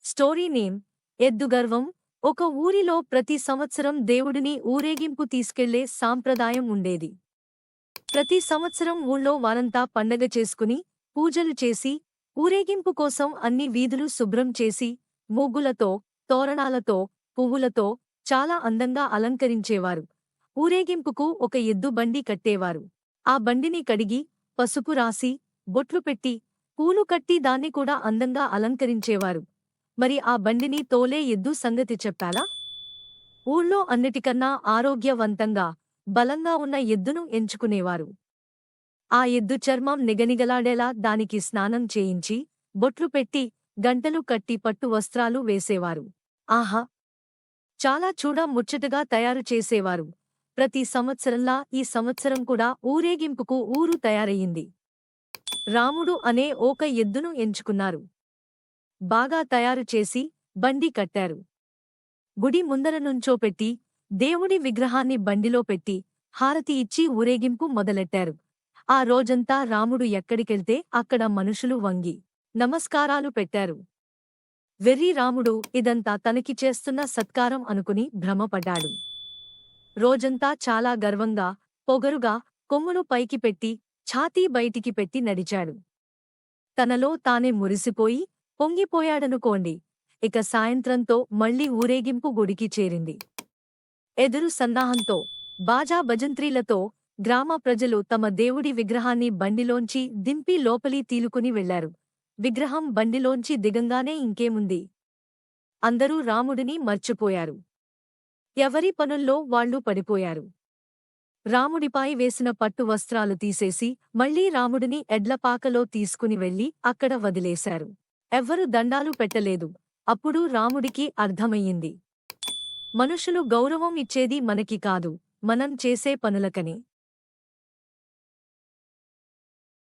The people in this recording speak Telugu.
Story name ఎద్దుగర్వం. ఒక ఊరిలో ప్రతి సంవత్సరం దేవుడిని ఊరేగింపు తీసుకెళ్లే సాంప్రదాయం ఉండేది. ప్రతి సంవత్సరం ఊళ్ళో వారంతా పండగ చేసుకుని, పూజలు చేసి, ఊరేగింపు కోసం అన్ని వీధులు శుభ్రం చేసి, ముగ్గులతో, తోరణాలతో, పువ్వులతో చాలా అందంగా అలంకరించేవారు. ఊరేగింపుకు ఒక ఎద్దు బండి కట్టేవారు. ఆ బండిని కడిగి, పసుపు రాసి, బొట్లు పెట్టి, పూలు కట్టి దాన్ని కూడా అందంగా అలంకరించేవారు. మరి ఆ బండిని తోలే ఎద్దు సంగతి చెప్పాలా? ఊళ్ళో అన్నిటికన్నా ఆరోగ్యవంతంగా, బలంగా ఉన్న ఎద్దును ఎంచుకునేవారు. ఆ ఎద్దు చర్మం నిగనిగలాడేలా దానికి స్నానం చేయించి, బొట్లు పెట్టి, గంటలు కట్టి పట్టు వస్త్రాలు వేసేవారు. ఆహా! చాలా ముచ్చటగా తయారు చేసేవారు. ప్రతి సంవత్సరంలా ఈ సంవత్సరం కూడా ఊరేగింపుకు ఊరు తయారయింది. రాముడు అనే ఒక ఎద్దును ఎంచుకున్నారు. బాగా తయారు చేసి, బండి కట్టారు. గుడి ముందర నుంచోపెట్టి, దేవుడి విగ్రహాన్ని బండిలో పెట్టి, హారతి ఇచ్చి ఊరేగింపు మొదలెట్టారు. ఆ రోజంతా రాముడు ఎక్కడికెళ్తే అక్కడ మనుషులు వంగి నమస్కారాలు పెట్టారు. వెర్రి రాముడు ఇదంతా తనకి చేస్తున్న సత్కారం అనుకుని భ్రమపడ్డాడు. రోజంతా చాలా గర్వంగా, పొగరుగా, కొమ్ములు పైకి పెట్టి, ఛాతీ బయటికి పెట్టి నడిచాడు. తనలో తానే మురిసిపోయి, పొంగిపోయాడనుకోండి. ఇక సాయంత్రంతో మళ్లీ ఊరేగింపు గుడికి చేరింది. ఎదురు సన్నాహంతో, బాజా భజంత్రీలతో గ్రామ ప్రజలు తమ దేవుడి విగ్రహాన్ని బండిలోంచి దింపి లోపలి తీలుకుని వెళ్లారు. విగ్రహం బండిలోంచి దిగంగానే ఇంకేముంది? అందరూ రాముడిని మర్చిపోయారు. ఎవరి పనుల్లో వాళ్లు పడిపోయారు. రాముడిపై వేసిన పట్టు వస్త్రాలు తీసేసి మళ్లీ రాముడిని ఎడ్లపాకలో తీసుకుని వెళ్లి అక్కడ వదిలేశారు. ఎవ్వరు దండాలు పెట్టలేదు. అప్పుడు రాముడికి అర్థమయ్యింది. మనుషులు గౌరవం ఇచ్చేది మనకి కాదు, మనం చేసే పనులకని.